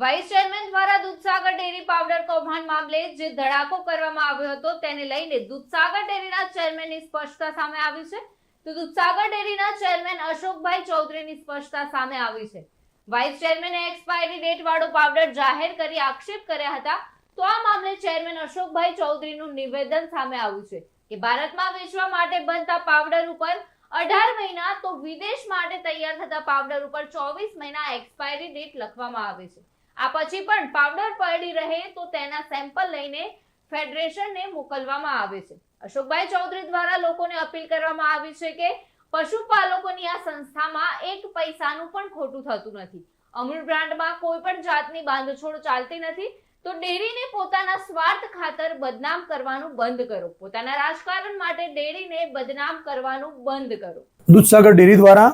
Vice chairman દ્વારા Dudhsagar dairy powder કૌભાંડ મામલે જે ધડાકો કરવામાં આવ્યો હતો તેને લઈને દૂધસાગર ડેરીના ચેરમેનની સ્પષ્ટતા સામે આવી છે તો દૂધસાગર ડેરીના ચેરમેન અશોકભાઈ ચૌધરીની સ્પષ્ટતા સામે આવી છે। વાઇસ ચેરમેને એક્સપાયરી ડેટ વાળો પાવડર જાહેર કરી આક્ષેપ કર્યા હતા તો આ મામલે ચેરમેન અશોકભાઈ ચૌધરીનું નિવેદન સામે આવ્યું છે કે ભારતમાં વેચવા માટે બનતા પાવડર ઉપર 18 મહિના તો વિદેશ માટે તૈયાર થતા પાવડર ઉપર 24 મહિના એક્સપાયરી ડેટ લખવામાં આવે છે। આ પછી પણ પાવડર પડી રહે તો તેના સેમ્પલ લઈને ફેડરેશનને મોકલવામાં આવે છે। અશોકભાઈ ચૌધરી દ્વારા લોકોને અપીલ કરવામાં આવી છે કે પશુપાલકોની આ સંસ્થામાં એક પૈસાનું પણ ખોટું થતું નથી। અમૂલ બ્રાન્ડમાં કોઈ પણ જાતની બાંધછોડ ચાલતી નથી તો ડેરીને પોતાના સ્વાર્થ ખાતર બદનામ કરવાનું બંધ કરો। પોતાના રાજકારણ માટે ડેરીને બદનામ કરવાનું બંધ કરો। દૂધસાગર ડેરી દ્વારા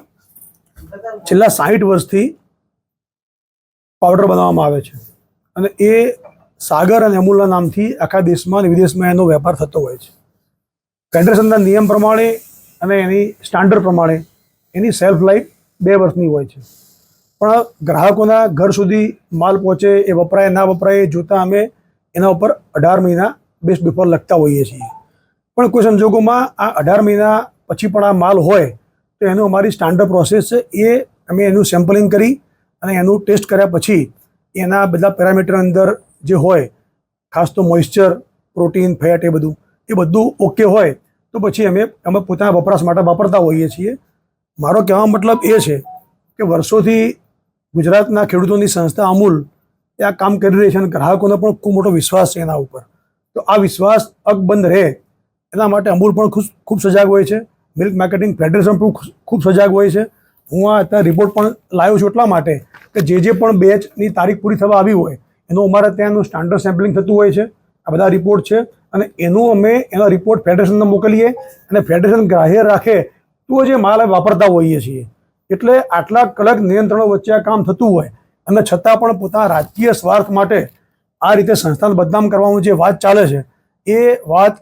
છેલ્લા 60 વર્ષથી પાવડર બનાવવામાં આવે છે અને એ સાગર અને અમૂલના નામથી આખા દેશમાં અને વિદેશમાં એનો વેપાર થતો હોય છે। ફેડરેશનના નિયમ પ્રમાણે અને એની સ્ટાન્ડર્ડ પ્રમાણે એની સેલ્ફ લાઈફ 2 વર્ષની હોય છે, પણ ગ્રાહકોના ઘર સુધી માલ પહોંચે, એ વપરાય ના વપરાય એ જોતાં અમે એના ઉપર 18 મહિના બેસ્ટ બિફોર લખતા હોઈએ છીએ। પણ કોઈ સંજોગોમાં આ 18 મહિના પછી પણ આ માલ હોય તો એનું અમારી સ્ટાન્ડર્ડ પ્રોસેસ છે, એ અમે એનું સેમ્પલિંગ કરી અને એનું ટેસ્ટ કર્યા પછી એના બધા પેરામીટર અંદર જે હોય, ખાસ તો મોઇશ્ચર, પ્રોટીન, ફેટ, એ બધું ઓકે હોય તો પછી અમે પોતાના વપરાશ માટે વાપરતા હોઈએ છીએ। મારો કહેવાનો મતલબ એ છે કે વર્ષોથી ગુજરાતના ખેડૂતોની સંસ્થા અમૂલ એ આ કામ કરી રહી છે અને ગ્રાહકોનો પણ ખૂબ મોટો વિશ્વાસ છે એના ઉપર। તો આ વિશ્વાસ અકબંધ રહે એના માટે અમૂલ પણ ખૂબ સજાગ હોય છે, મિલ્ક માર્કેટિંગ ફેડરેશન પણ ખૂબ સજાગ હોય છે। હું આ અત્યારે રિપોર્ટ પણ લાવ્યો છું એટલા માટે કે જે પણ બેચની તારીખ પૂરી થવા આવી હોય એનું અમારે ત્યાંનું સ્ટાન્ડર્ડ સેમ્પલિંગ થતું હોય છે। આ બધા રિપોર્ટ છે અને એનો રિપોર્ટ ફેડરેશનને મોકલીએ અને ફેડરેશન ગ્રાહ્ય રાખે તો જે માલ વાપરતા હોઈએ છીએ। એટલે આટલા કડક નિયંત્રણો વચ્ચે આ કામ થતું હોય અને છતાં પણ પોતાના રાજકીય સ્વાર્થ માટે આ રીતે સંસ્થાને બદનામ કરવાનું જે વાત ચાલે છે એ વાત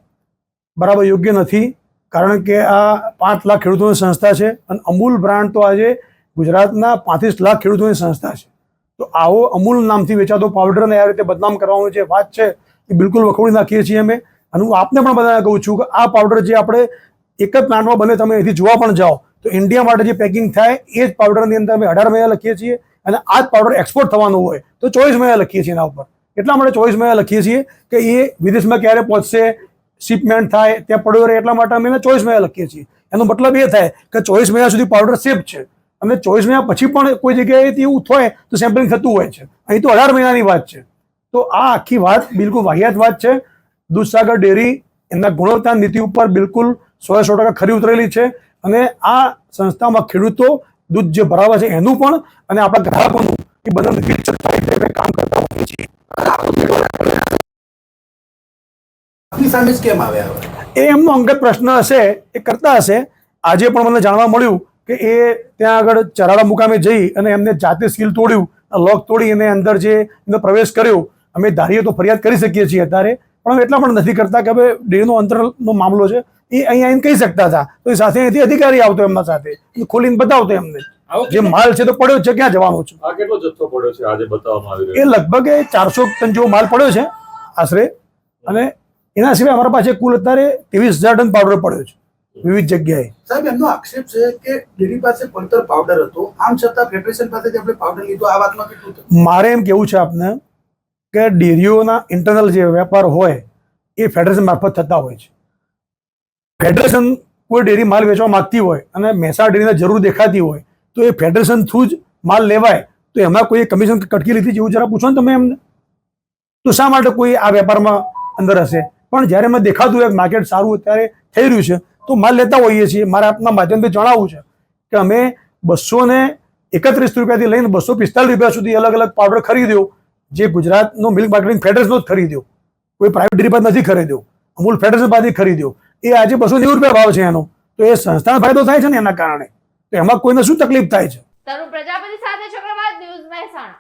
બરાબર યોગ્ય નથી। કારણ કે આ 5 લાખ ખેડૂતોની સંસ્થા છે અને અમૂલ બ્રાન્ડ તો આજે ગુજરાતના 35 લાખ ખેડૂતોની સંસ્થા છે। તો આવો અમૂલ નામથી વેચાતો પાવડરને આ રીતે બદનામ કરવાની જે વાત છે એ બિલકુલ વખોડી નાખીએ છીએ અમે। અને હું આપને પણ બધાને કહું છું કે આ પાવડર જે આપણે એક જ પ્લાન્ટમાં બને, તમે અહીંથી જોવા પણ જાઓ તો ઇન્ડિયા માટે જે પેકિંગ થાય એ જ પાવડરની અંદર અમે 18 મહિના લખીએ છીએ અને આ જ પાવડર એક્સપોર્ટ થવાનું હોય તો 24 મહિના લખીએ છીએ એના ઉપર। એટલા માટે 24 મહિના લખીએ છીએ કે એ વિદેશમાં ક્યારે પહોંચશે, શિપમેન્ટ થાય, ત્યાં પડ્યો રહે, એટલા માટે અમે 24 મહિના લખીએ છીએ। એનો મતલબ એ થાય કે 24 મહિના સુધી પાવડર સેફ છે અને 24 મહિના પછી પણ કોઈ જગ્યાએ એવું થાય તો સેમ્પલિંગ થતું હોય છે। અહીં તો 18 મહિનાની વાત છે। તો આ આખી વાત બિલકુલ વાહિયાત વાત છે। દૂધસાગર ડેરી એમના ગુણવત્તા નીતિ ઉપર બિલકુલ 100% ખરી ઉતરેલી છે અને આ સંસ્થામાં ખેડૂતો દૂધ જે ભરાવે છે એનું પણ અને આપણા ગ્રાહકોનું એ બધાનું કામ કરતા હોઈએ છીએ। એ એમનો અંગત પ્રશ્ન હશે, એ કરતા હશે। આજે પણ મને જાણવા મળ્યું કે એ ત્યાં આગળ ચરાડા મુકામે જઈ અને એમને જાતે સીલ તોડ્યું, લોક તોડી અને અંદર જે એનો પ્રવેશ કર્યો। અમે ધારીએ તો ફરિયાદ કરી શકીએ છીએ અત્યારે, પણ એટલા પણ નથી કરતા કે હવે ડેરીનો અંતરનો મામલો છે, એ અહીંયા આવીને કહી શકતા હતા તો એ સાથે અહીંથી અધિકારી આવતો એમના સાથે ખોલીને બતાવતો એમને જે માલ છે તો પડ્યો છે, ક્યાં જવાનો છે। આ કેટલો જથ્થો પડ્યો છે આજે બતાવવામાં આવી એ રહ્યો? લગભગ 400 ટન જેવો માલ પડ્યો છે આશરે, અને એના સિવાય અમારા પાસે કુલ અત્યારે 23,000 ટન પાવડર પડ્યો છે વિવિધ જગ્યાએ। સાહેબ, એમનો આક્ષેપ છે કે ડેરી પાસે પડતર પાવડર હતો, આમ છતાં ફેડરેશન પાસેથી આપણે પાવડર લીધો, આ વાતમાં કેટલું થયું? મારે એમ કેવું છે આપને કે ડેરીઓના ઇન્ટરનલ જે વેપાર હોય એ ફેડરેશન મારફત થતા હોય છે। ફેડરેશન કોઈ ડેરી માલ વેચવા માંગતી હોય અને મહેસાણા ડેરીને જરૂર દેખાતી હોય તો એ ફેડરેશન થ્રુ જ માલ લેવાય, તો એમાં કોઈ કમિશન કટકી લીધી જેવું જરા પૂછો ને તમે એમને। તો શા માટે કોઈ આ વેપારમાં અંદર હશે? પણ જ્યારે મેં દેખાતું હોય માર્કેટ સારું અત્યારે થઈ રહ્યું છે તો માલ લેતા હોઈએ છીએ। મારે આપના માધ્યમથી જણાવવું છે કે અમે 231 રૂપિયાથી લઈને 245 રૂપિયા સુધી અલગ અલગ પાવડર ખરીદ્યો, જે ગુજરાતનો મિલ્ક માર્કેટિંગ ફેડરેશનનો જ ખરીદ્યો, કોઈ પ્રાઇવેટ ડેરી પાસે નથી ખરીદ્યો, અમૂલ ફેડરેશન પાસેથી ખરીદ્યો। એ આજે 290 રૂપિયા ભાવ છે એનો, તો એ સંસ્થાનો ફાયદો થાય છે ને એના કારણે, તો એમાં કોઈને શું તકલીફ થાય છે? તરુણ પ્રજાપતિ સાથે ચક્રવાત ન્યૂઝ મહેસાણા।